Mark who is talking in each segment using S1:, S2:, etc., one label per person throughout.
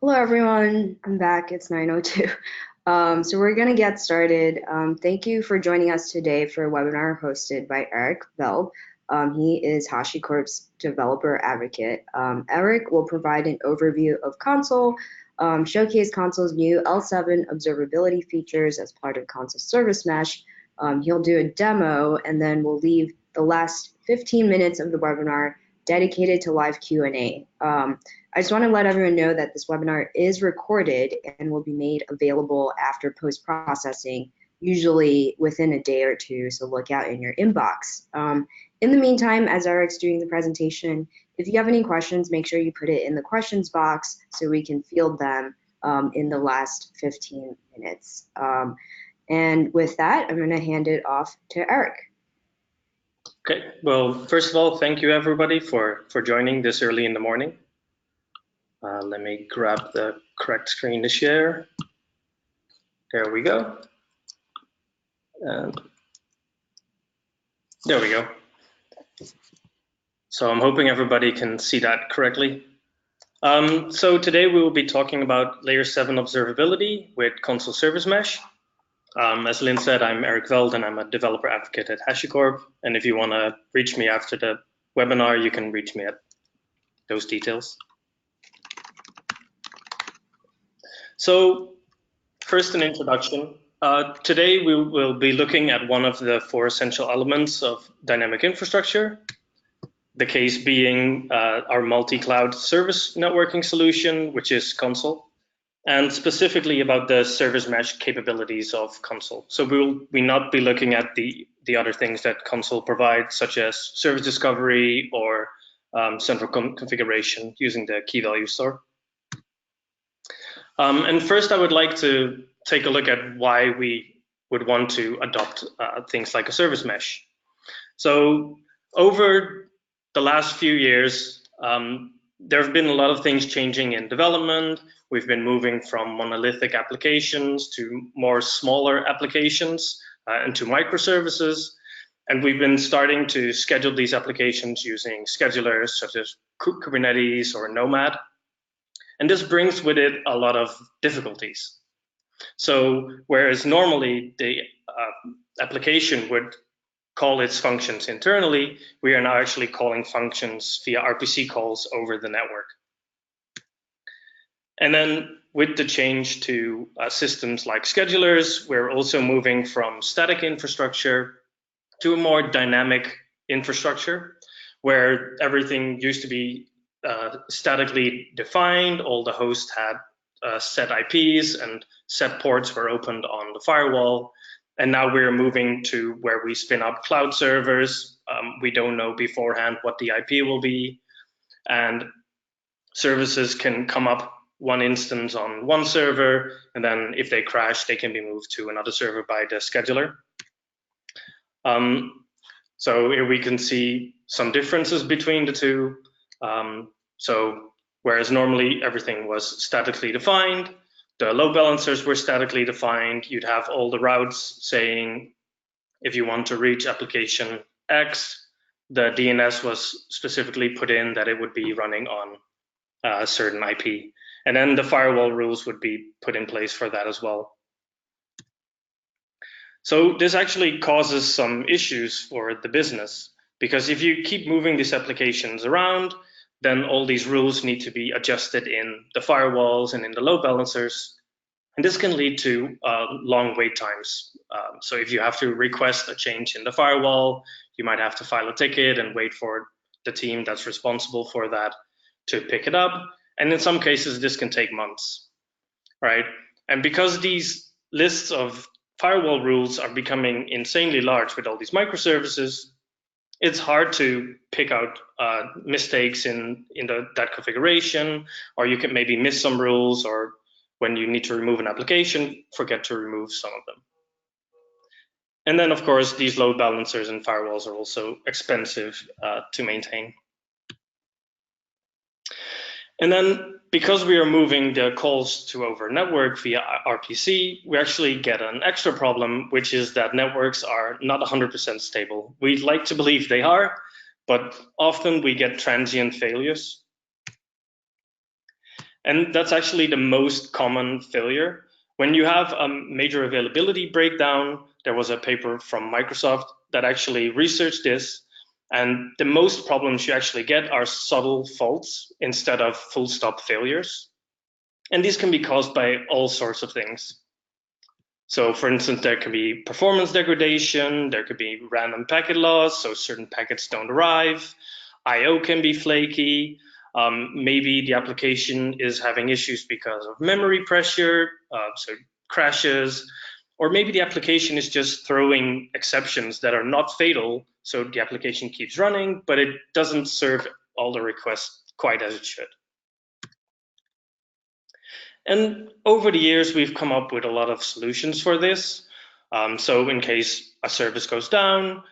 S1: Hello, everyone. I'm back. It's 9:02. So we're going to get started. Thank you for joining us today for a webinar hosted by Erik Veld. He is HashiCorp's developer advocate. Erik will provide an overview of Consul, showcase Consul's new L7 observability features as part of Consul Service Mesh. He'll do a demo, and then we'll leave the last 15 minutes of the webinar dedicated to live Q&A. I just want to let everyone know that this webinar is recorded and will be made available after post-processing, usually within a day or two, so look out in your inbox. In the meantime, as Erik's doing the presentation, if you have any questions, make sure you put it in the questions box so we can field them in the last 15 minutes. And with that, I'm going to hand it off to Erik.
S2: Okay, well, first of all, thank you everybody for joining this early in the morning. Let me grab the correct screen to share. There we go. And there we go. So I'm hoping everybody can see that correctly. So today we will be talking about layer 7 observability with Consul Service Mesh. As Lynn said, I'm Erik Veld and I'm a developer advocate at HashiCorp. And if you want to reach me after the webinar, you can reach me at those details. So first, an introduction. Today we will be looking at one of the 4 essential elements of dynamic infrastructure. The case being our multi-cloud service networking solution, which is Consul, and specifically about the service mesh capabilities of Consul. So we'll not be looking at the other things that Consul provides, such as service discovery or central configuration using the key value store. And first, I would like to take a look at why we would want to adopt things like a service mesh. So over the last few years, there have been a lot of things changing in development. We've been moving from monolithic applications to more smaller applications and to microservices. And we've been starting to schedule these applications using schedulers such as Kubernetes or Nomad. And this brings with it a lot of difficulties. So whereas normally the application would call its functions internally, we are now actually calling functions via RPC calls over the network. And then with the change to systems like schedulers, we're also moving from static infrastructure to a more dynamic infrastructure where everything used to be statically defined. All the hosts had set IPs and set ports were opened on the firewall. And now we're moving to where we spin up cloud servers. We don't know beforehand what the IP will be. And services can come up one instance on one server, and then if they crash, they can be moved to another server by the scheduler. So here we can see some differences between the two. So whereas normally everything was statically defined, the load balancers were statically defined. You'd have all the routes saying, if you want to reach application X, the DNS was specifically put in that it would be running on a certain IP. And then the firewall rules would be put in place for that as well. So this actually causes some issues for the business, because if you keep moving these applications around, then all these rules need to be adjusted in the firewalls and in the load balancers. And this can lead to long wait times. So if you have to request a change in the firewall, you might have to file a ticket and wait for the team that's responsible for that to pick it up. And in some cases, this can take months, right? And because these lists of firewall rules are becoming insanely large with all these microservices, it's hard to pick out mistakes in that configuration, or you can maybe miss some rules, or when you need to remove an application, forget to remove some of them. And then, of course, these load balancers and firewalls are also expensive to maintain. And then, because we are moving the calls to over network via RPC, we actually get an extra problem, which is that networks are not 100% stable. We'd like to believe they are, but often we get transient failures. And that's actually the most common failure. When you have a major availability breakdown, there was a paper from Microsoft that actually researched this. And the most problems you actually get are subtle faults instead of full stop failures. And these can be caused by all sorts of things. So for instance, there could be performance degradation, there could be random packet loss, so certain packets don't arrive. IO can be flaky. Maybe the application is having issues because of memory pressure, so crashes, or maybe the application is just throwing exceptions that are not fatal, so the application keeps running, but it doesn't serve all the requests quite as it should. And over the years, we've come up with a lot of solutions for this. So in case a service goes down,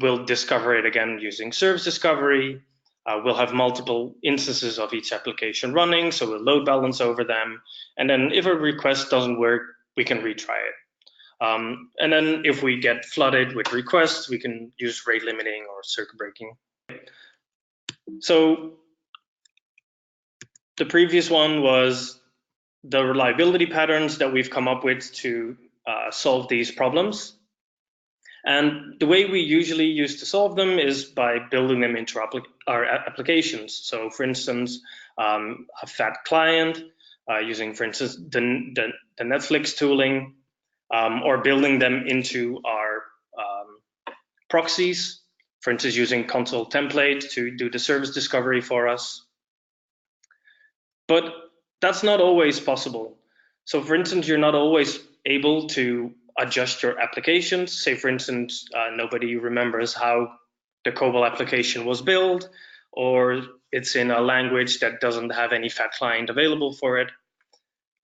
S2: we'll discover it again using service discovery. We'll have multiple instances of each application running, so we'll load balance over them. And then if a request doesn't work, we can retry it. And then if we get flooded with requests, we can use rate limiting or circuit breaking. So the previous one was the reliability patterns that we've come up with to solve these problems. And the way we usually used to solve them is by building them into our applications. So for instance, a fat client using, for instance, the Netflix tooling, or building them into our proxies, for instance, using Consul template to do the service discovery for us. But that's not always possible. So for instance, you're not always able to adjust your applications. Say for instance, nobody remembers how the COBOL application was built, or it's in a language that doesn't have any fat client available for it.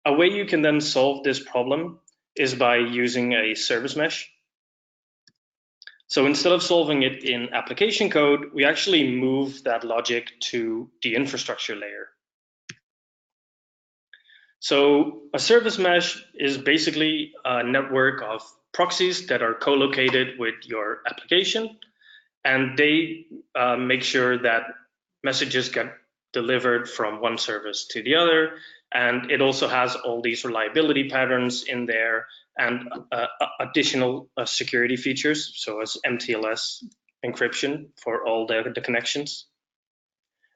S2: A way you can then solve this problem is by using a service mesh. So instead of solving it in application code, we actually move that logic to the infrastructure layer. So a service mesh is basically a network of proxies that are co-located with your application, and they make sure that messages get delivered from one service to the other. And it also has all these reliability patterns in there and additional security features, so as MTLS encryption for all the connections.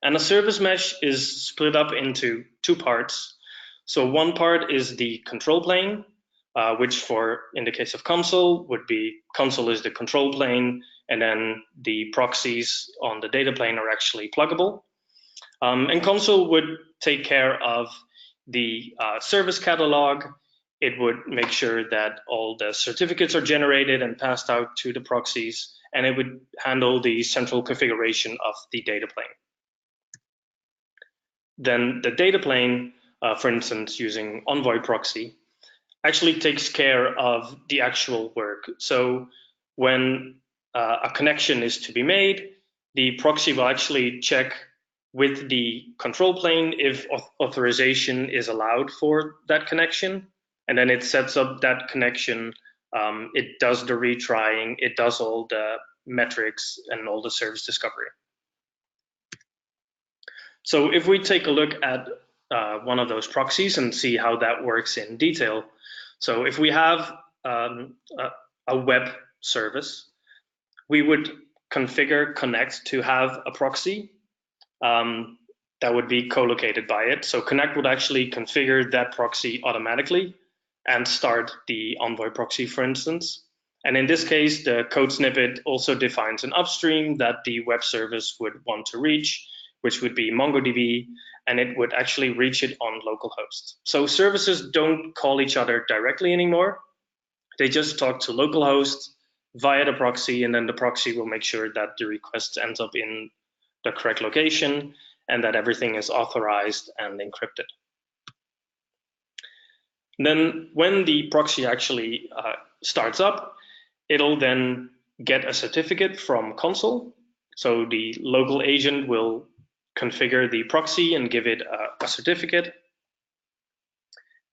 S2: And a service mesh is split up into two parts. So one part is the control plane, which in the case of Consul would be, Consul is the control plane, and then the proxies on the data plane are actually pluggable. And Consul would take care of the service catalog. It would make sure that all the certificates are generated and passed out to the proxies, and it would handle the central configuration of the data plane. Then the data plane, for instance, using Envoy proxy, actually takes care of the actual work. So when a connection is to be made, the proxy will actually check with the control plane if authorization is allowed for that connection. And then it sets up that connection. It does the retrying, it does all the metrics and all the service discovery. So if we take a look at one of those proxies and see how that works in detail. So if we have a web service, we would configure connect to have a proxy that would be co-located by it. So connect would actually configure that proxy automatically and start the Envoy proxy, for instance. And in this case, the code snippet also defines an upstream that the web service would want to reach, which would be MongoDB, and it would actually reach it on localhost. So services don't call each other directly anymore. They just talk to localhost via the proxy, and then the proxy will make sure that the request ends up in the correct location and that everything is authorized and encrypted. Then when the proxy actually starts up, it'll then get a certificate from Consul. So the local agent will configure the proxy and give it a certificate.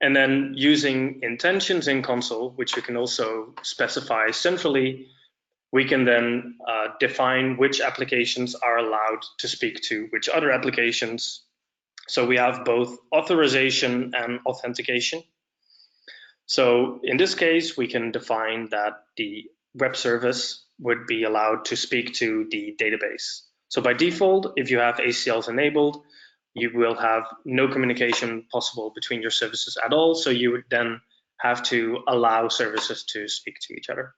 S2: And then using intentions in Consul, which we can also specify centrally, we can then define which applications are allowed to speak to which other applications. So we have both authorization and authentication. So in this case, we can define that the web service would be allowed to speak to the database. So by default, if you have ACLs enabled, you will have no communication possible between your services at all. So you would then have to allow services to speak to each other.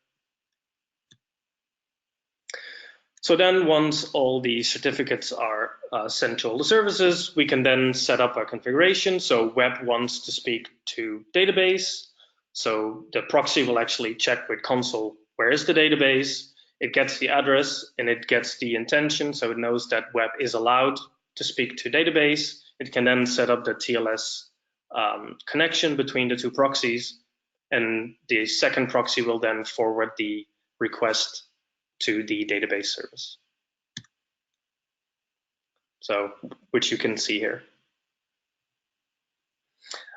S2: So then once all the certificates are sent to all the services, we can then set up our configuration. So web wants to speak to database. So the proxy will actually check with Consul, where is the database? It gets the address and it gets the intention. So it knows that web is allowed to speak to database. It can then set up the TLS connection between the two proxies. And the second proxy will then forward the request to the database service. So, which you can see here.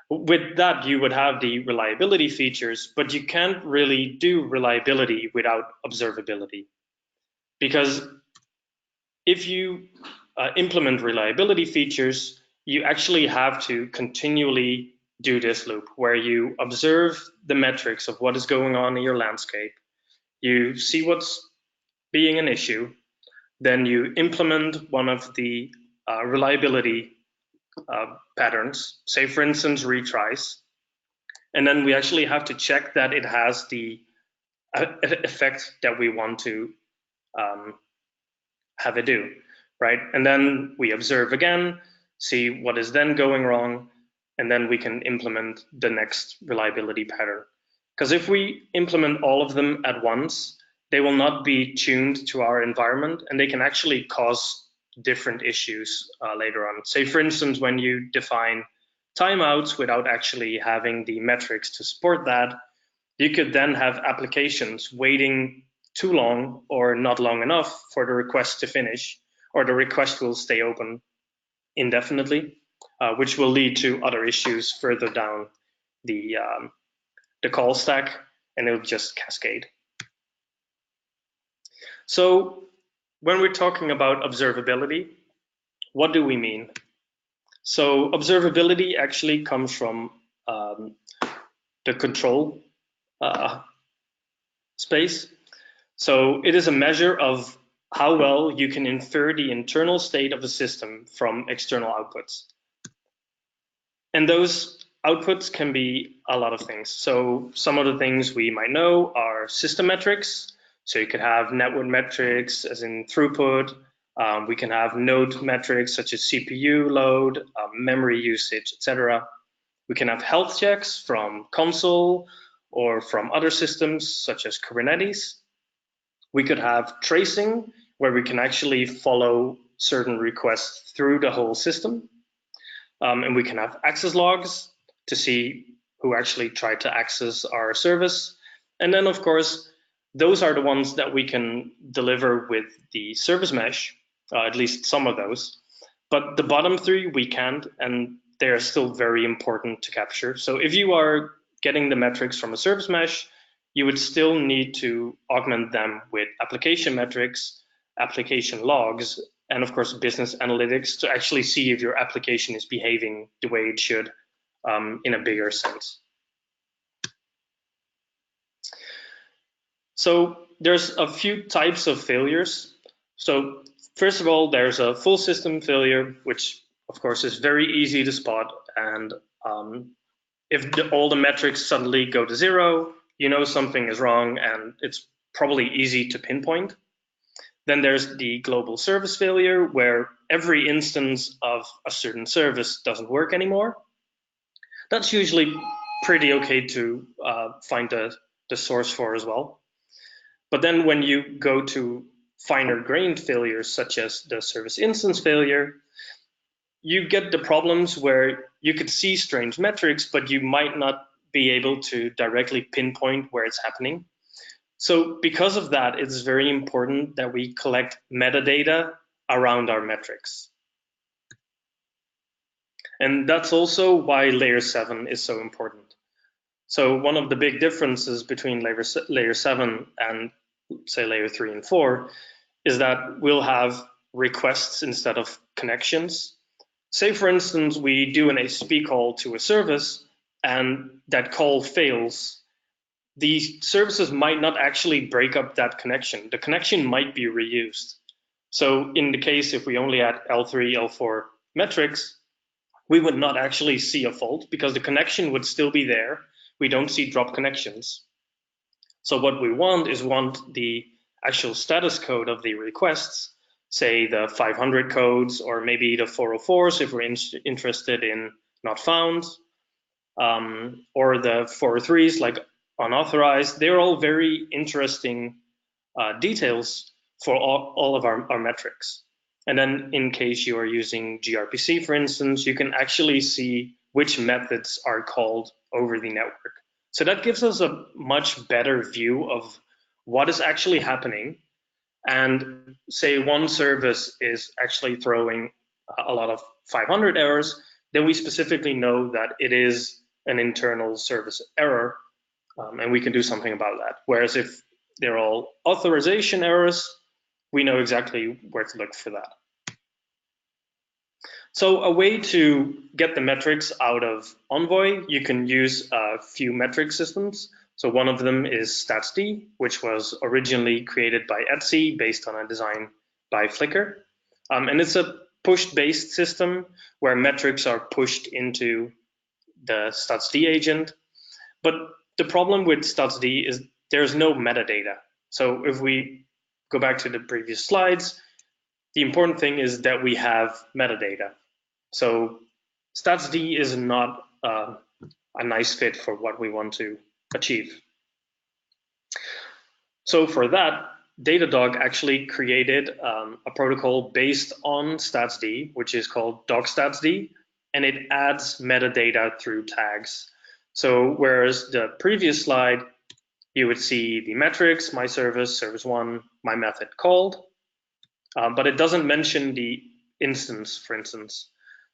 S2: With that, you would have the reliability features, but you can't really do reliability without observability. Because if you implement reliability features, you actually have to continually do this loop where you observe the metrics of what is going on in your landscape. You see what's being an issue, then you implement one of the reliability patterns, say for instance retries, and then we actually have to check that it has the effect that we want to have it do, right? And then we observe again, see what is then going wrong, and then we can implement the next reliability pattern. Because if we implement all of them at once, they will not be tuned to our environment, and they can actually cause different issues later on. Say, for instance, when you define timeouts without actually having the metrics to support that, you could then have applications waiting too long or not long enough for the request to finish, or the request will stay open indefinitely, which will lead to other issues further down the call stack, and it'll just cascade. So when we're talking about observability, what do we mean? So observability actually comes from the control space. So it is a measure of how well you can infer the internal state of a system from external outputs. And those outputs can be a lot of things. So some of the things we might know are system metrics. So you could have network metrics as in throughput. We can have node metrics such as CPU load, memory usage, etc. We can have health checks from Consul or from other systems such as Kubernetes. We could have tracing, where we can actually follow certain requests through the whole system. And we can have access logs to see who actually tried to access our service. And then, of course, those are the ones that we can deliver with the service mesh, at least some of those. But the bottom three, we can't, and they're still very important to capture. So if you are getting the metrics from a service mesh, you would still need to augment them with application metrics, application logs, and of course, business analytics to actually see if your application is behaving the way it should in a bigger sense. So there's a few types of failures. So first of all, there's a full system failure, which of course is very easy to spot. And if all the metrics suddenly go to zero, you know something is wrong, and it's probably easy to pinpoint. Then there's the global service failure, where every instance of a certain service doesn't work anymore. That's usually pretty okay to find the source for as well. But then when you go to finer grained failures, such as the service instance failure, you get the problems where you could see strange metrics, but you might not be able to directly pinpoint where it's happening. So because of that, it's very important that we collect metadata around our metrics. And that's also why layer 7 is so important. So one of the big differences between layer 7 and say layer 3 and 4 is that we'll have requests instead of connections. Say, for instance, we do an HTTP call to a service and that call fails. The services might not actually break up that connection. The connection might be reused. So in the case, if we only had L3, L4 metrics, we would not actually see a fault because the connection would still be there. We don't see drop connections. So what we want the actual status code of the requests, say the 500 codes or maybe the 404s if we're interested in not found, or the 403s like unauthorized. They're all very interesting details for all of our metrics. And then in case you are using gRPC, for instance, you can actually see which methods are called over the network. So that gives us a much better view of what is actually happening. And say one service is actually throwing a lot of 500 errors, then we specifically know that it is an internal service error, and we can do something about that. Whereas if they're all authorization errors, we know exactly where to look for that. So a way to get the metrics out of Envoy, you can use a few metric systems. So one of them is StatsD, which was originally created by Etsy based on a design by Flickr. And it's a push-based system where metrics are pushed into the StatsD agent. But the problem with StatsD is there's no metadata. So if we go back to the previous slides, the important thing is that we have metadata. So StatsD is not a nice fit for what we want to achieve. So for that, Datadog actually created a protocol based on StatsD, which is called DogStatsD, and it adds metadata through tags. So whereas the previous slide, you would see the metrics, my service, service one, my method called, but it doesn't mention the instance, for instance.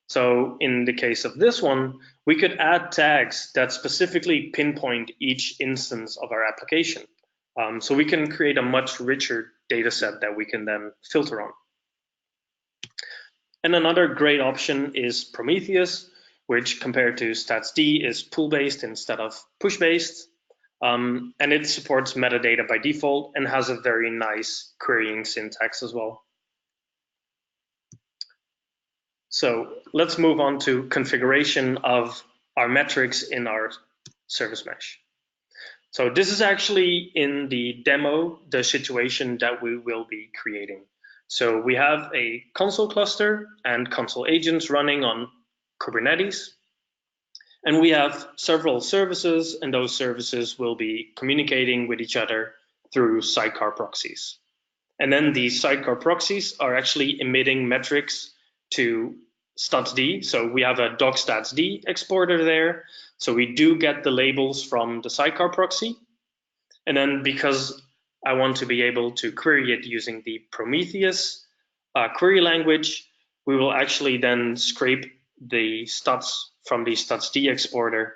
S2: So in the case of this one, we could add tags that specifically pinpoint each instance of our application. So we can create a much richer data set that we can then filter on. And another great option is Prometheus, which compared to StatsD is pull-based instead of push-based. And it supports metadata by default and has a very nice querying syntax as well. So let's move on to configuration of our metrics in our service mesh. So this is actually in the demo, the situation that we will be creating. So we have a Consul cluster and Consul agents running on Kubernetes. And we have several services, and those services will be communicating with each other through sidecar proxies. And then these sidecar proxies are actually emitting metrics to statsd. So we have a docstatsd exporter there. So we do get the labels from the sidecar proxy. And then because I want to be able to query it using the Prometheus query language, we will actually then scrape the stats from the statsd exporter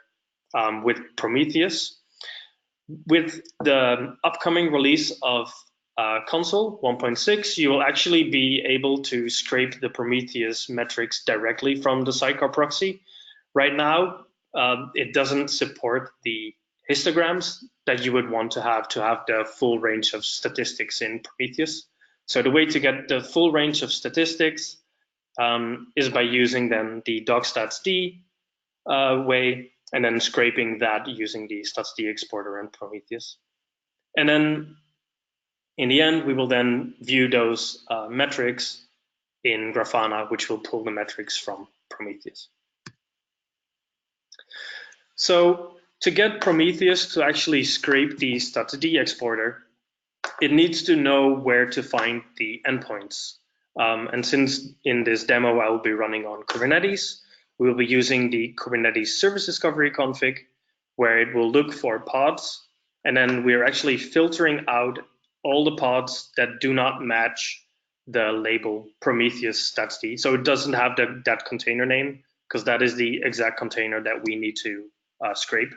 S2: with Prometheus. With the upcoming release of Consul 1.6, you will actually be able to scrape the Prometheus metrics directly from the sidecar proxy. Right now, it doesn't support the histograms that you would want to have the full range of statistics in Prometheus. So the way to get the full range of statistics is by using then the docstatsd way, and then scraping that using the statsd exporter and Prometheus. And then in the end, we will then view those metrics in Grafana, which will pull the metrics from Prometheus. So to get Prometheus to actually scrape the statsd exporter, it needs to know where to find the endpoints. And since in this demo I will be running on Kubernetes, we will be using the Kubernetes service discovery config, where it will look for pods, and then we're actually filtering out all the pods that do not match the label Prometheus statsd. So it doesn't have that container name, because that is the exact container that we need to scrape.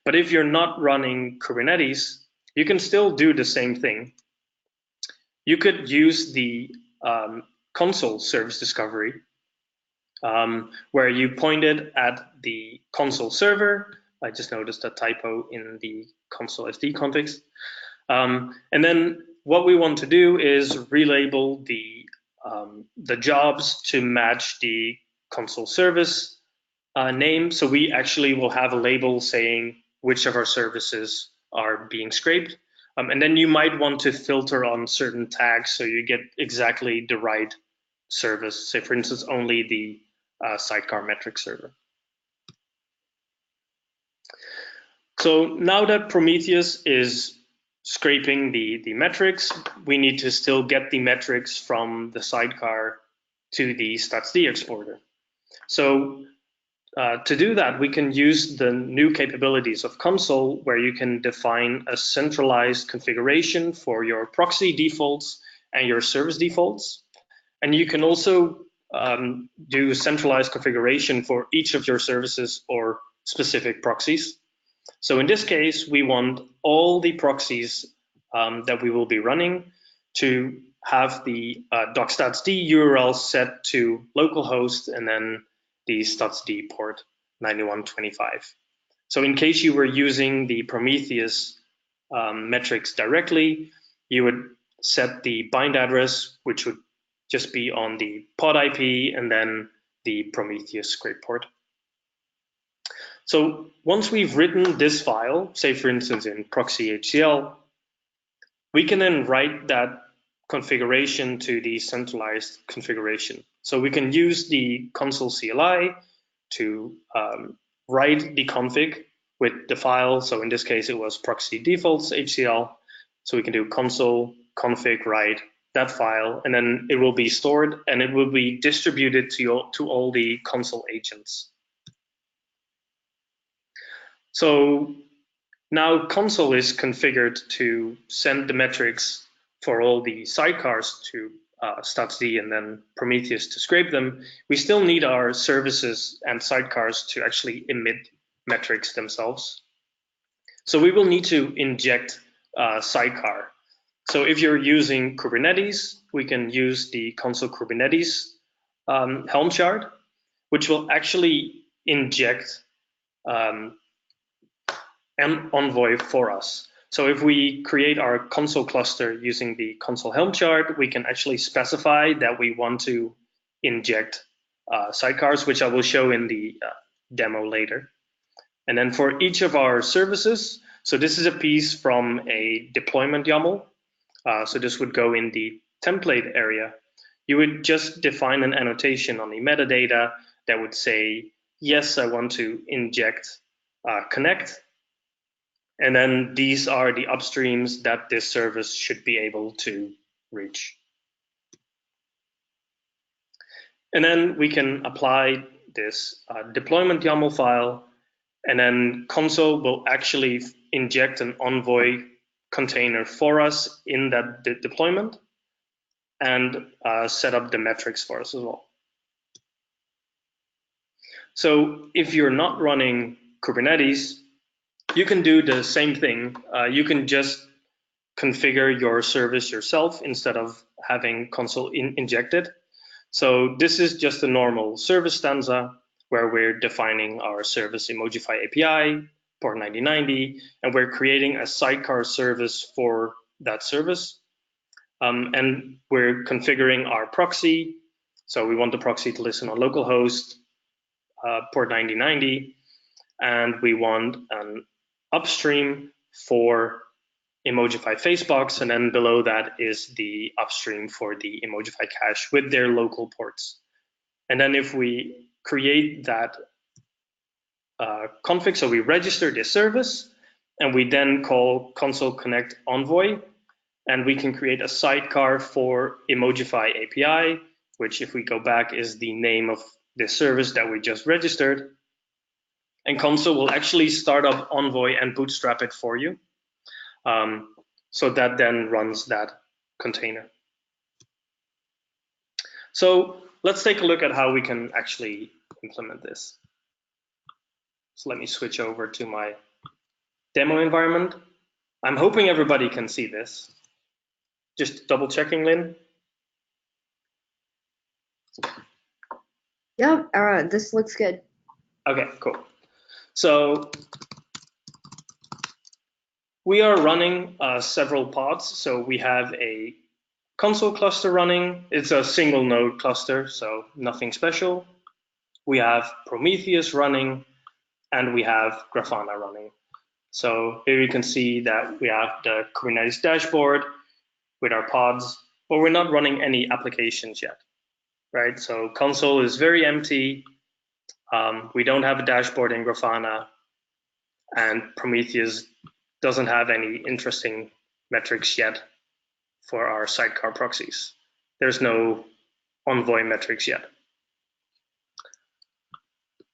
S2: But if you're not running Kubernetes, you can still do the same thing. You could use the Consul service discovery where you pointed at the Consul server. I just noticed a typo in the Consul SD configs. And then what we want to do is relabel the jobs to match the Consul service name. So we actually will have a label saying which of our services are being scraped. And then you might want to filter on certain tags so you get exactly the right service. Say, for instance, only the sidecar metric server. So now that Prometheus is scraping the metrics, we need to still get the metrics from the sidecar to the statsd exporter. So to do that, we can use the new capabilities of Consul, where you can define a centralized configuration for your proxy defaults and your service defaults. And you can also do centralized configuration for each of your services or specific proxies. So in this case, we want all the proxies that we will be running to have the docstatsd URL set to localhost and then the statsd port 9125. So in case you were using the Prometheus metrics directly, you would set the bind address, which would just be on the pod IP and then the Prometheus scrape port. So once we've written this file, say for instance in proxy HCL, we can then write that configuration to the centralized configuration. So we can use the Consul CLI to write the config with the file. So in this case, it was Proxy Defaults HCL. So we can do Consul config write that file, and then it will be stored and it will be distributed to all the Consul agents. So now Consul is configured to send the metrics for all the sidecars to statsd and then Prometheus to scrape them. We still need our services and sidecars to actually emit metrics themselves. So we will need to inject sidecar. So if you're using Kubernetes, we can use the Consul Kubernetes Helm chart, which will actually inject an envoy for us. So if we create our Consul cluster using the Consul Helm chart, we can actually specify that we want to inject sidecars, which I will show in the demo later. And then for each of our services, so this is a piece from a deployment YAML. So this would go in the template area. You would just define an annotation on the metadata that would say, yes, I want to inject connect. And then these are the upstreams that this service should be able to reach. And then we can apply this deployment YAML file, and then Consul will actually inject an Envoy container for us in that deployment and set up the metrics for us as well. So if you're not running Kubernetes, you can do the same thing. You can just configure your service yourself instead of having Consul injected. So this is just a normal service stanza where we're defining our service Emojify API, port 9090, and we're creating a sidecar service for that service. And we're configuring our proxy. So we want the proxy to listen on localhost, port 9090, and we want an upstream for Emojify Facebox, and then below that is the upstream for the Emojify cache with their local ports. And then if we create that config, so we register this service, and we then call Consul Connect Envoy, and we can create a sidecar for Emojify API, which if we go back is the name of this service that we just registered. And Consul will actually start up Envoy and bootstrap it for you. So that then runs that container. So let's take a look at how we can actually implement this. So let me switch over to my demo environment. I'm hoping everybody can see this. Just double checking, Lynn.
S1: Yeah, this looks good.
S2: Okay, cool. So we are running several pods. So we have a Consul cluster running. It's a single node cluster, so nothing special. We have Prometheus running, and we have Grafana running. So here you can see that we have the Kubernetes dashboard with our pods, but we're not running any applications yet, right? So Consul is very empty. We don't have a dashboard in Grafana, and Prometheus doesn't have any interesting metrics yet for our sidecar proxies. There's no Envoy metrics yet.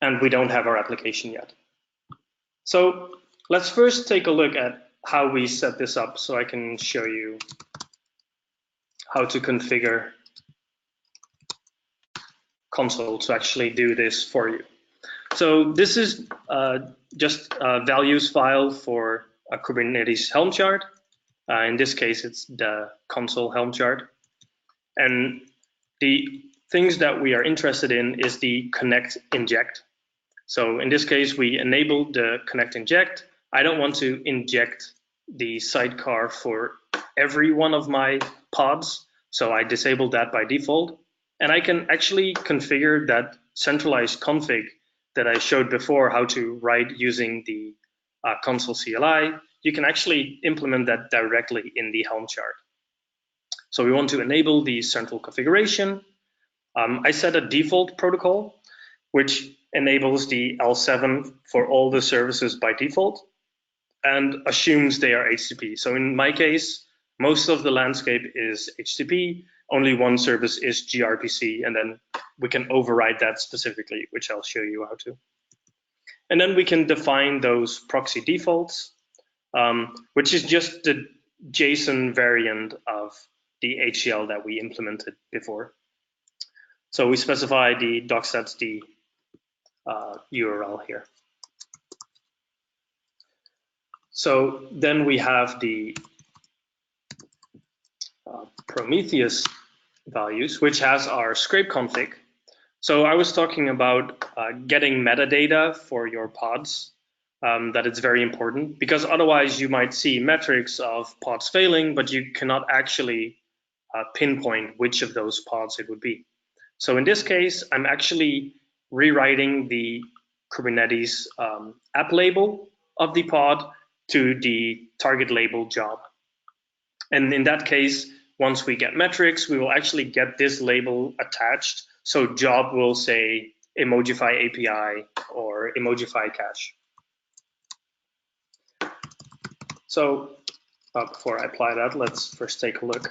S2: And we don't have our application yet. So let's first take a look at how we set this up so I can show you how to configure Consul to actually do this for you. So this is just a values file for a Kubernetes Helm chart. In this case, it's the Consul Helm chart. And the things that we are interested in is the connect inject. So in this case, we enable the connect inject. I don't want to inject the sidecar for every one of my pods, so I disabled that by default. And I can actually configure that centralized config that I showed before how to write using the Consul CLI. You can actually implement that directly in the Helm chart. So we want to enable the central configuration. I set a default protocol, which enables the L7 for all the services by default and assumes they are HTTP. So in my case, most of the landscape is HTTP, only one service is GRPC, and then we can override that specifically, which I'll show you how to. And then we can define those proxy defaults, which is just the JSON variant of the HCL that we implemented before. So we specify the docsets.d URL here. So then we have the Prometheus values, which has our scrape config. So I was talking about getting metadata for your pods, that it's very important, because otherwise you might see metrics of pods failing, but you cannot actually pinpoint which of those pods it would be. So in this case, I'm actually rewriting the Kubernetes app label of the pod to the target label job. And in that case, once we get metrics, we will actually get this label attached. So job will say Emojify API or Emojify cache. So before I apply that, let's first take a look.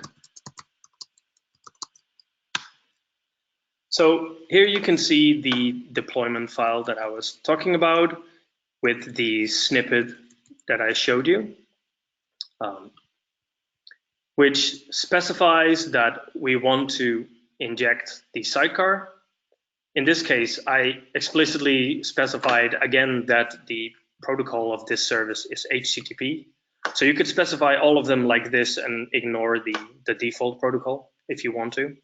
S2: So here you can see the deployment file that I was talking about with the snippet that I showed you, which specifies that we want to inject the sidecar. In this case, I explicitly specified again that the protocol of this service is HTTP. So you could specify all of them like this and ignore the default protocol if you want to.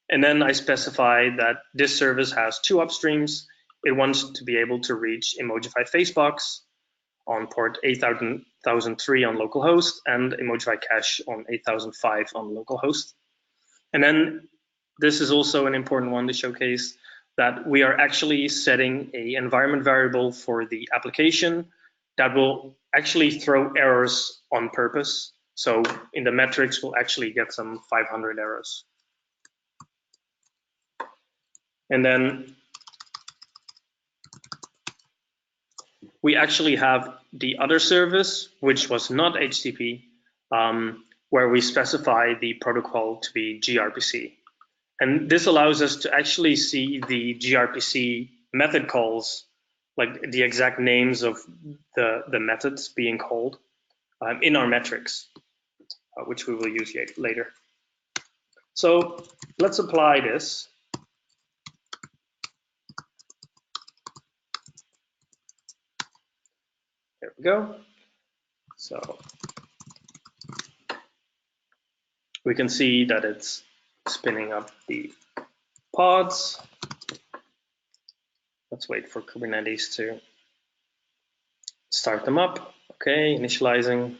S2: And then I specify that this service has two upstreams. It wants to be able to reach Emojify Facebox on port 8003 on localhost and Emojify Cache on 8005 on localhost. And then this is also an important one to showcase, that we are actually setting an environment variable for the application that will actually throw errors on purpose. So in the metrics, we'll actually get some 500 errors. And then we actually have the other service, which was not HTTP, where we specify the protocol to be gRPC. And this allows us to actually see the gRPC method calls, like the exact names of the methods being called in our metrics, which we will use later. So let's apply this. There we go. So we can see that it's spinning up the pods. Let's wait for Kubernetes to start them up. Okay, initializing.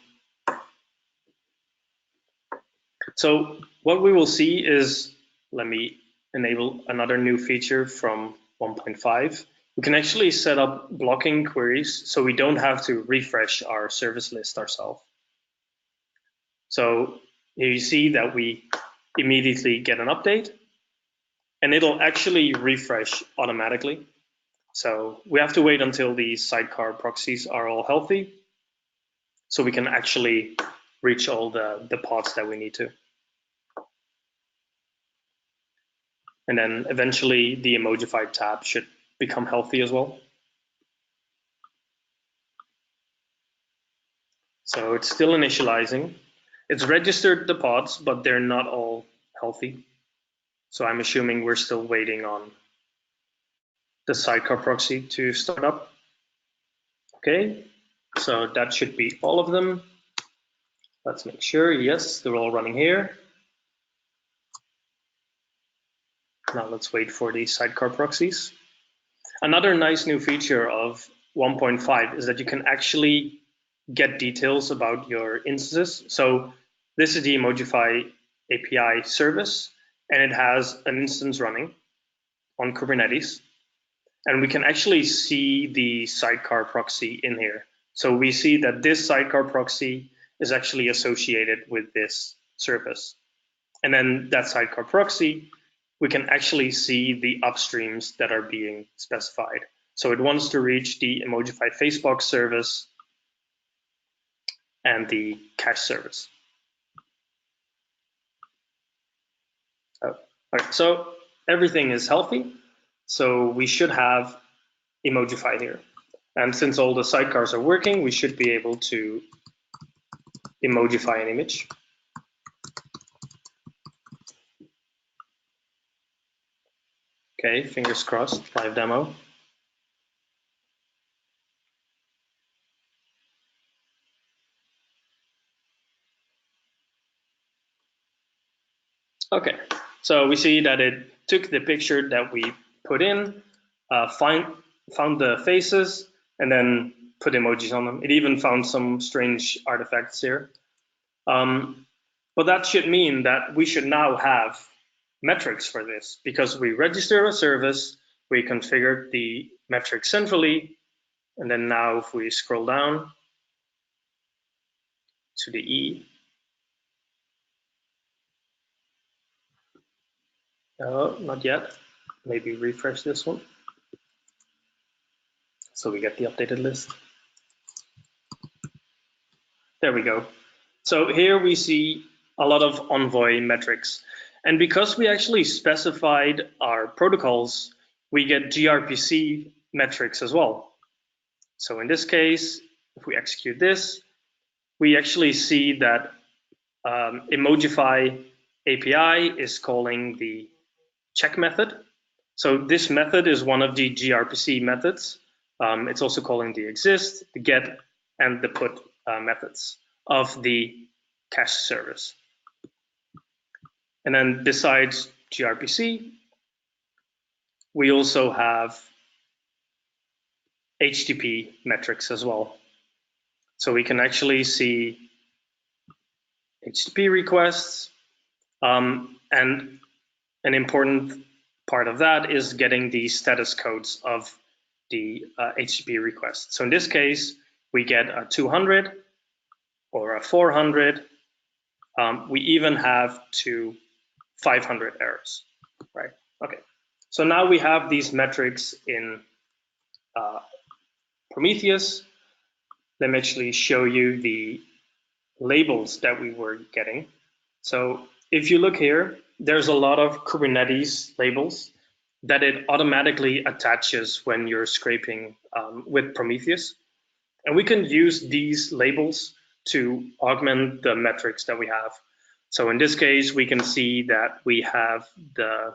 S2: So what we will see is, let me enable another new feature from 1.5. We can actually set up blocking queries so we don't have to refresh our service list ourselves. So here you see that we immediately get an update and it'll actually refresh automatically. So we have to wait until these sidecar proxies are all healthy so we can actually reach all the pods that we need to. And then eventually the Emojify tab should become healthy as well. So it's still initializing. It's registered the pods, but they're not all healthy. So I'm assuming we're still waiting on the sidecar proxy to start up. Okay, so that should be all of them. Let's make sure, yes, they're all running here. Now let's wait for the sidecar proxies. Another nice new feature of 1.5 is that you can actually get details about your instances. So this is the Emojify API service, and it has an instance running on Kubernetes. And we can actually see the sidecar proxy in here. So we see that this sidecar proxy is actually associated with this service. And then that sidecar proxy, we can actually see the upstreams that are being specified. So it wants to reach the Emojify Facebox service and the cache service. All right, so everything is healthy. So we should have Emojify here. And since all the sidecars are working, we should be able to emojify an image. Okay, fingers crossed, live demo. Okay, so we see that it took the picture that we put in, found the faces, and then put emojis on them. It even found some strange artifacts here. But that should mean that we should now have metrics for this because we registered a service, we configured the metrics centrally, and then now if we scroll down to the E, oh, not yet, maybe refresh this one. So we get the updated list. There we go. So here we see a lot of Envoy metrics. And because we actually specified our protocols, we get GRPC metrics as well. So in this case, if we execute this, we actually see that Emojify API is calling the check method. So this method is one of the GRPC methods. It's also calling the exist, the get, and the put methods of the cache service. And then besides GRPC, we also have HTTP metrics as well. So we can actually see HTTP requests, and an important part of that is getting the status codes of the HTTP request. So in this case, we get a 200 or a 400. We even have to 500 errors, right? Okay, so now we have these metrics in Prometheus. Let me actually show you the labels that we were getting. So if you look here, there's a lot of Kubernetes labels that it automatically attaches when you're scraping with Prometheus. And we can use these labels to augment the metrics that we have. So in this case, we can see that we have the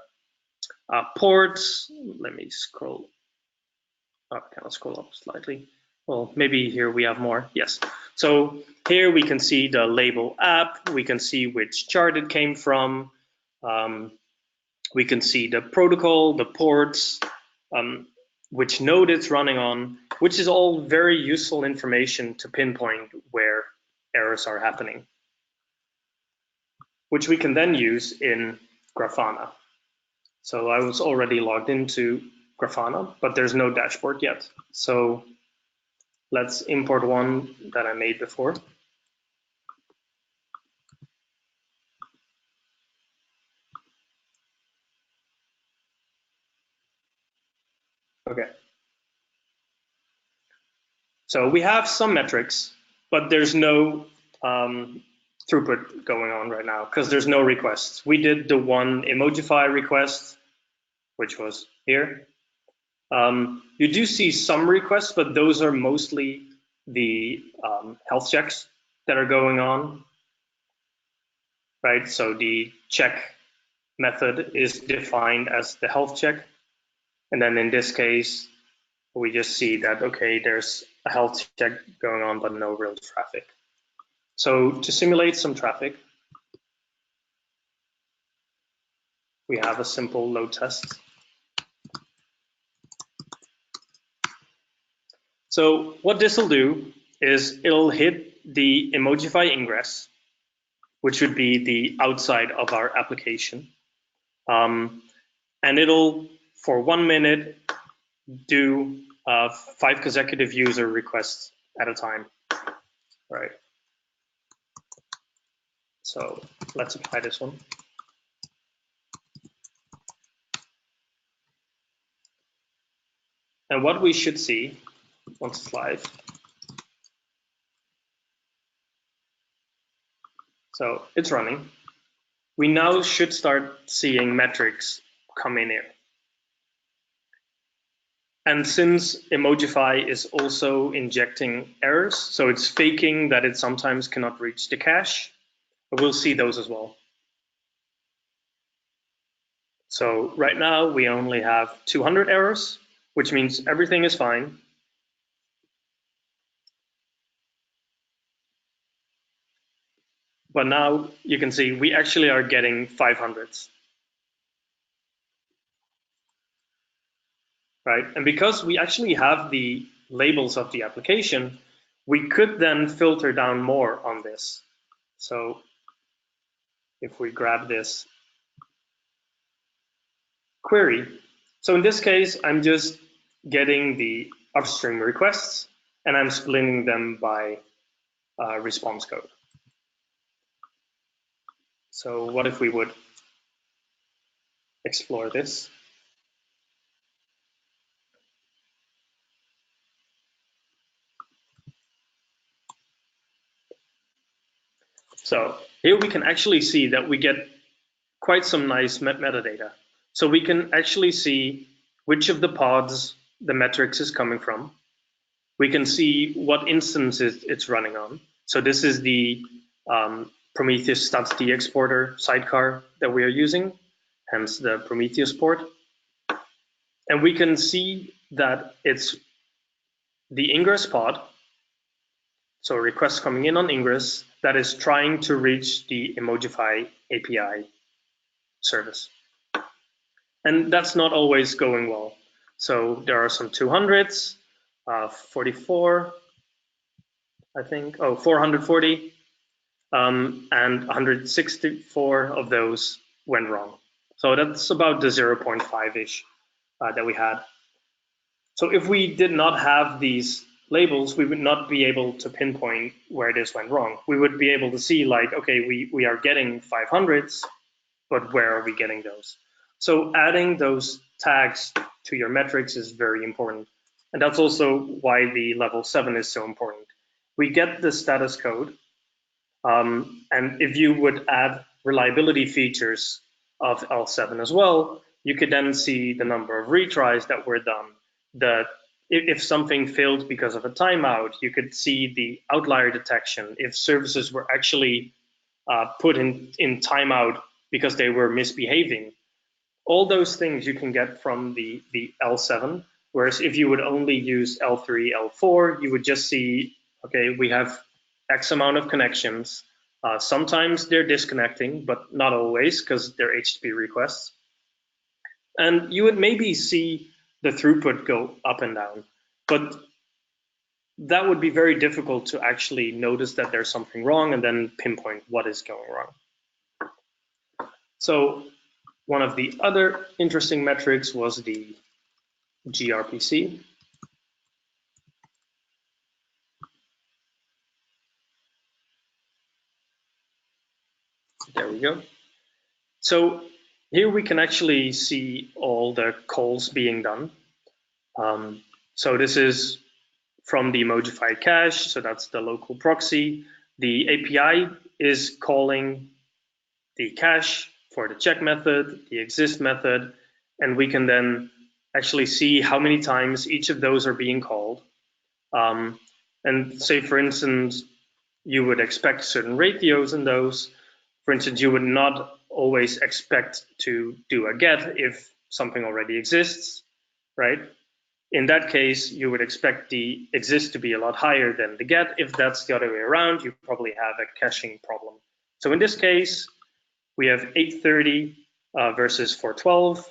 S2: ports. Let me scroll up, can I scroll up slightly? Well, maybe here we have more, yes. So here we can see the label app, we can see which chart it came from, we can see the protocol, the ports, which node it's running on, which is all very useful information to pinpoint where errors are happening, which we can then use in Grafana. So I was already logged into Grafana, but there's no dashboard yet. So let's import one that I made before. Okay. So we have some metrics, but there's no throughput going on right now because there's no requests. We did the one Emojify request, which was here. You do see some requests, but those are mostly the health checks that are going on, right? So the check method is defined as the health check. And then in this case, we just see that, okay, there's a health check going on, but no real traffic. So to simulate some traffic, we have a simple load test. So what this will do is it'll hit the Emojify ingress, which would be the outside of our application. And it'll, for 1 minute, do 5 consecutive user requests at a time, right? So let's apply this one. And what we should see once it's live. So it's running. We now should start seeing metrics come in here. And since Emojify is also injecting errors, so it's faking that it sometimes cannot reach the cache, we'll see those as well. So right now we only have 200 errors, which means everything is fine. But now you can see we actually are getting 500s. Right? And because we actually have the labels of the application, we could then filter down more on this. So if we grab this query, so in this case, I'm just getting the upstream requests and I'm splitting them by response code. So what if we would explore this? So here we can actually see that we get quite some nice metadata. So we can actually see which of the pods the metrics is coming from. We can see what instance it's running on. So this is the Prometheus stats.d exporter sidecar that we are using, hence the Prometheus port. And we can see that it's the ingress pod, so requests coming in on ingress, that is trying to reach the Emojify API service. And that's not always going well. So there are some 200s, 44, I think, 440, and 164 of those went wrong. So that's about the 0.5-ish that we had. So if we did not have these labels, we would not be able to pinpoint where this went wrong. We would be able to see like, okay, we are getting 500s, but where are we getting those? So adding those tags to your metrics is very important. And that's also why the level 7 is so important. We get the status code, and if you would add reliability features of L7 as well, you could then see the number of retries that were done. If something failed because of a timeout, you could see the outlier detection. If services were actually put in timeout because they were misbehaving, all those things you can get from the L7. Whereas if you would only use L3, L4, you would just see, okay, we have X amount of connections. Sometimes they're disconnecting, but not always because they're HTTP requests. And you would maybe see the throughput go up and down. But that would be very difficult to actually notice that there's something wrong and then pinpoint what is going wrong. So one of the other interesting metrics was the GRPC. There we go. So here we can actually see all the calls being done. So this is from the emojified cache, so that's the local proxy. The API is calling the cache for the check method, the exist method, and we can then actually see how many times each of those are being called. And say, for instance, you would expect certain ratios in those. For instance, you would not always expect to do a get if something already exists, right? In that case, you would expect the exist to be a lot higher than the get. If that's the other way around, you probably have a caching problem. So in this case, we have 830 versus 412,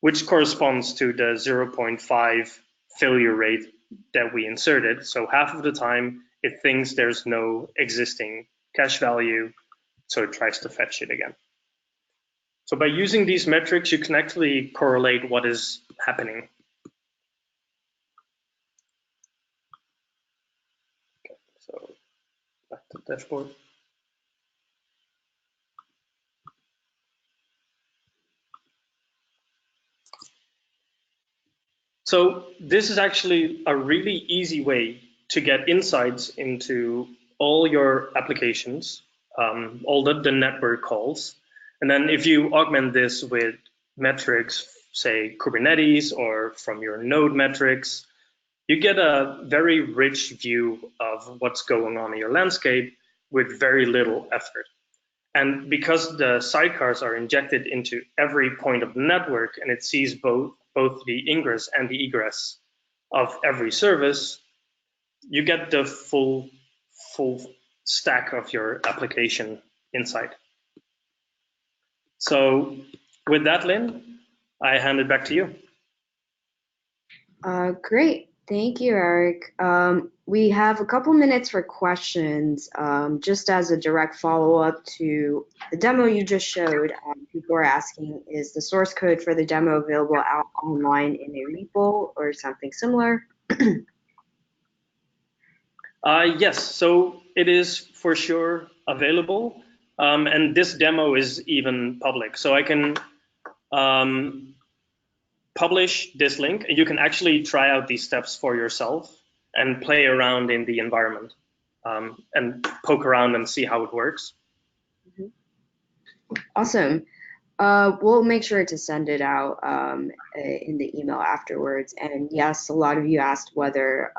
S2: which corresponds to the 0.5 failure rate that we inserted. So half of the time, it thinks there's no existing cache value, so it tries to fetch it again. So by using these metrics, you can actually correlate what is happening. Okay, so back to the dashboard. So this is actually a really easy way to get insights into all your applications, all the network calls. And then if you augment this with metrics, say Kubernetes or from your node metrics, you get a very rich view of what's going on in your landscape with very little effort. And because the sidecars are injected into every point of the network and it sees both the ingress and the egress of every service, you get the full stack of your application inside. So with that, Lynn, I hand it back to you.
S1: Great. Thank you, Erik. We have a couple minutes for questions. Just as a direct follow-up to the demo you just showed, people are asking, is the source code for the demo available out online in a repo or something similar?
S2: Yes, so it is for sure available. And this demo is even public. So I can publish this link. You can actually try out these steps for yourself and play around in the environment and poke around and see how it works.
S1: Awesome. We'll make sure to send it out in the email afterwards. And yes, a lot of you asked whether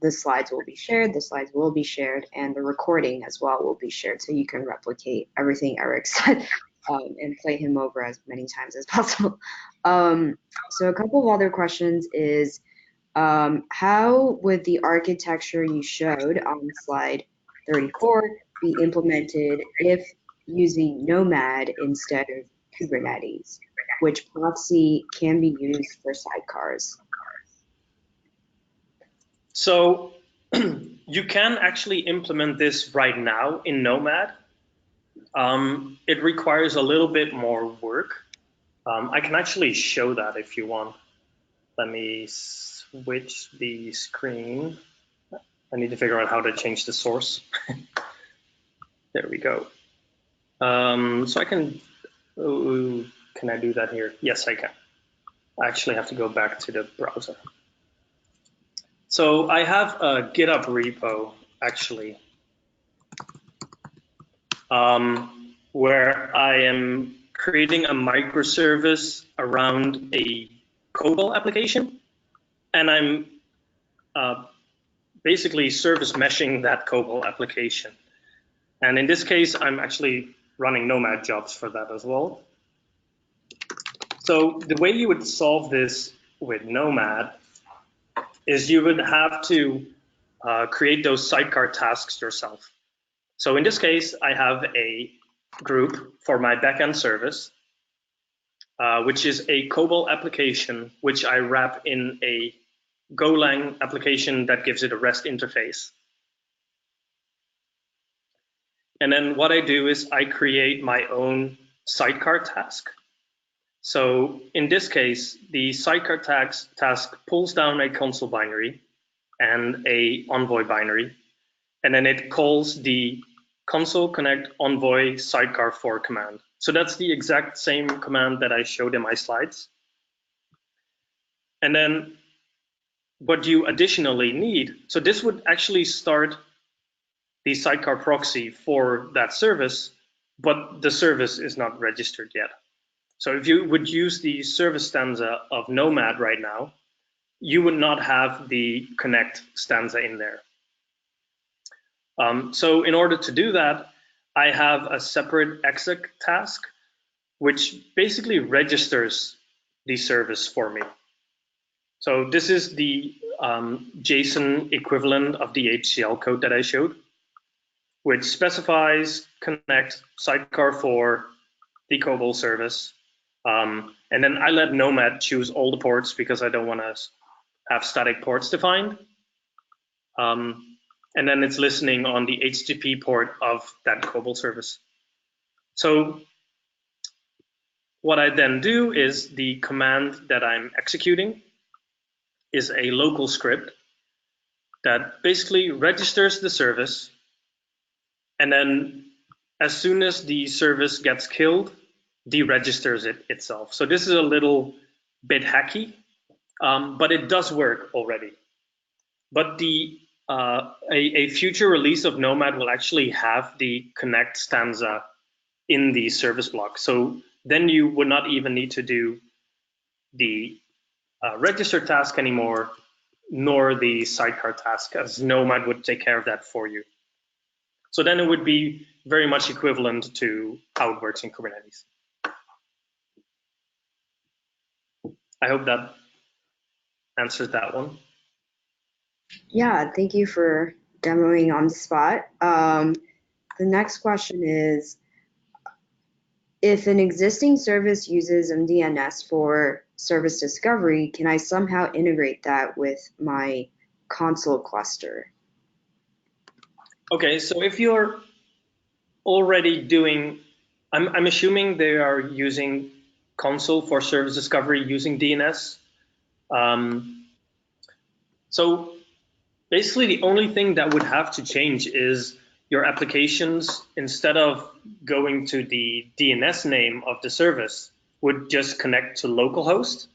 S1: the slides will be shared. The slides will be shared, and the recording as well will be shared, so you can replicate everything Erik said and play him over as many times as possible. So a couple of other questions is, how would the architecture you showed on slide 34 be implemented if using Nomad instead of Kubernetes? Which proxy can be used for sidecars?
S2: So you can actually implement this right now in Nomad. It requires a little bit more work. I can actually show that if you want. Let me switch the screen. I need to figure out how to change the source. There we go. So I can I do that here? Yes, I can. I actually have to go back to the browser. So I have a GitHub repo, actually, where I am creating a microservice around a COBOL application, and I'm basically service meshing that COBOL application. And in this case, I'm actually running Nomad jobs for that as well. So the way you would solve this with Nomad is you would have to create those sidecar tasks yourself. So in this case, I have a group for my backend service. which is a COBOL application, which I wrap in a Golang application that gives it a REST interface. And then what I do is I create my own sidecar task. So in this case, the sidecar task pulls down a Consul binary and a Envoy binary, and then it calls the Consul connect envoy sidecar for command. So that's the exact same command that I showed in my slides. And then what you additionally need, so this would actually start the sidecar proxy for that service, but the service is not registered yet. So if you would use the service stanza of Nomad right now, you would not have the connect stanza in there. So in order to do that, I have a separate exec task, which basically registers the service for me. So this is the JSON equivalent of the HCL code that I showed, which specifies connect sidecar for the COBOL service. And then I let Nomad choose all the ports because I don't want to have static ports defined. And then it's listening on the HTTP port of that COBOL service. So what I then do is the command that I'm executing is a local script that basically registers the service. And then as soon as the service gets killed, deregisters it itself. So this is a little bit hacky, but it does work already. But a future release of Nomad will actually have the connect stanza in the service block. So then you would not even need to do the register task anymore, nor the sidecar task, as Nomad would take care of that for you. So then it would be very much equivalent to how it works in Kubernetes. I hope that answers that one.
S1: Yeah, thank you for demoing on the spot. The next question is, if an existing service uses MDNS for service discovery, can I somehow integrate that with my Consul cluster?
S2: Okay, so if you're already doing, I'm assuming they are using Consul for service discovery using DNS. So basically the only thing that would have to change is your applications, instead of going to the DNS name of the service, would just connect to localhost,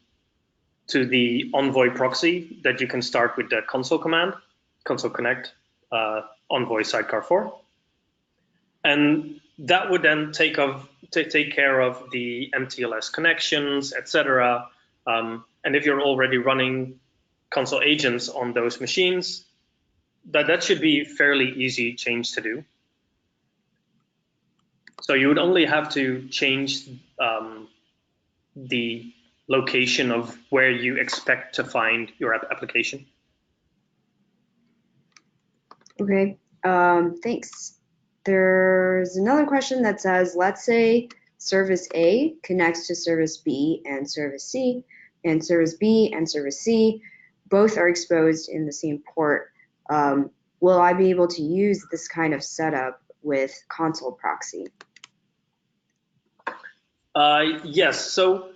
S2: to the Envoy proxy that you can start with the Consul command, Consul connect Envoy sidecar for. And that would then take care of the MTLS connections, etc. And if you're already running Consul agents on those machines, that should be fairly easy change to do. So you would only have to change the location of where you expect to find your application.
S1: Okay, thanks. There's another question that says, let's say service A connects to service B and service C, and service B and service C both are exposed in the same port. Will I be able to use this kind of setup with Consul proxy?
S2: Yes, so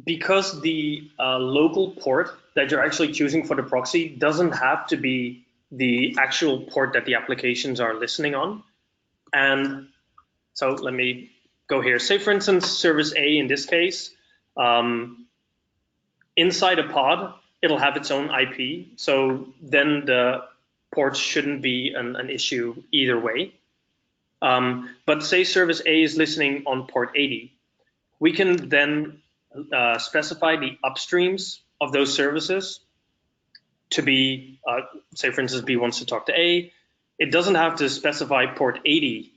S2: because the local port that you're actually choosing for the proxy doesn't have to be the actual port that the applications are listening on. And so let me go here. Say, for instance, service A in this case, inside a pod, it'll have its own IP. So then the ports shouldn't be an issue either way. But say service A is listening on port 80. We can then specify the upstreams of those services to be, say for instance, B wants to talk to A. It doesn't have to specify port 80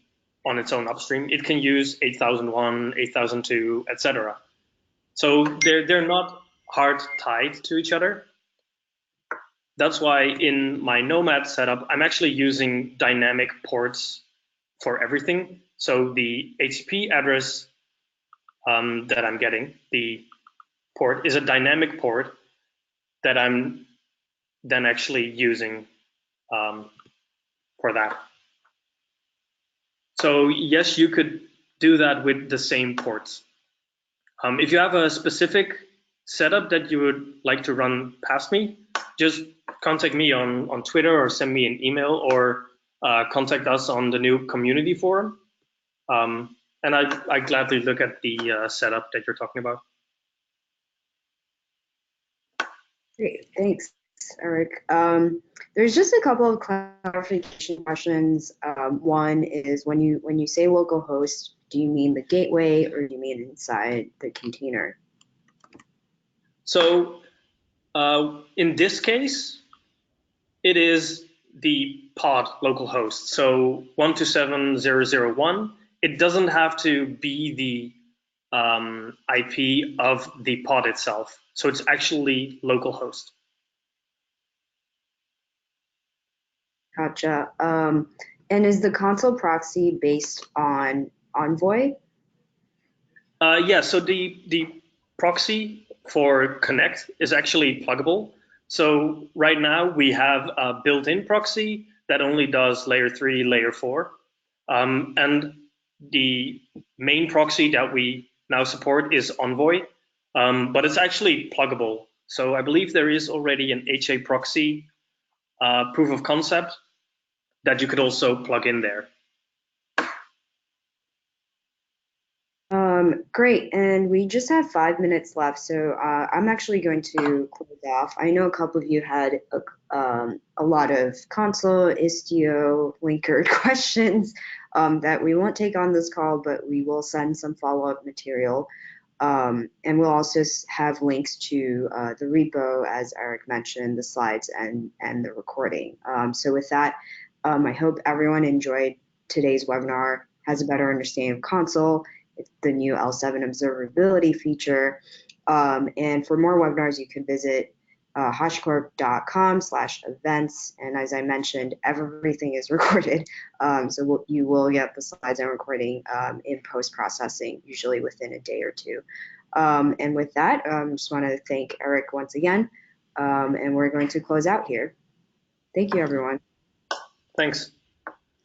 S2: on its own upstream. It can use 8001, 8002, etc. So they're not hard tied to each other. That's why in my Nomad setup, I'm actually using dynamic ports for everything. So the HTTP address that I'm getting. The port is a dynamic port that I'm then actually using for that. So yes, you could do that with the same ports. If you have a specific setup that you would like to run past me, just contact me on Twitter or send me an email or contact us on the new community forum. And I gladly look at the setup that you're talking about.
S1: Great, thanks, Erik. There's just a couple of clarification questions. One is when you say local host, do you mean the gateway or do you mean inside the container?
S2: So in this case, it is the pod localhost. So 127.0.0.1. It doesn't have to be the IP of the pod itself. So it's actually localhost.
S1: Gotcha. And is the Consul proxy based on Envoy?
S2: Yeah, so the proxy for Connect is actually pluggable. So right now we have a built-in proxy that only does layer 3, layer 4. And the main proxy that we now support is Envoy, but it's actually pluggable. So I believe there is already an HA proxy proof of concept that you could also plug in there.
S1: Great, and we just have 5 minutes left, so I'm actually going to close off. I know a couple of you had a lot of Consul, Istio, Linker questions that we won't take on this call, but we will send some follow-up material. And we'll also have links to the repo, as Erik mentioned, the slides and the recording. So with that, I hope everyone enjoyed today's webinar, has a better understanding of Consul, the new L7 observability feature. And for more webinars, you can visit HashiCorp.com/events. And as I mentioned, everything is recorded. So you will get the slides and recording in post-processing, usually within a day or two. And with that, just want to thank Erik once again. And we're going to close out here. Thank you, everyone.
S2: Thanks.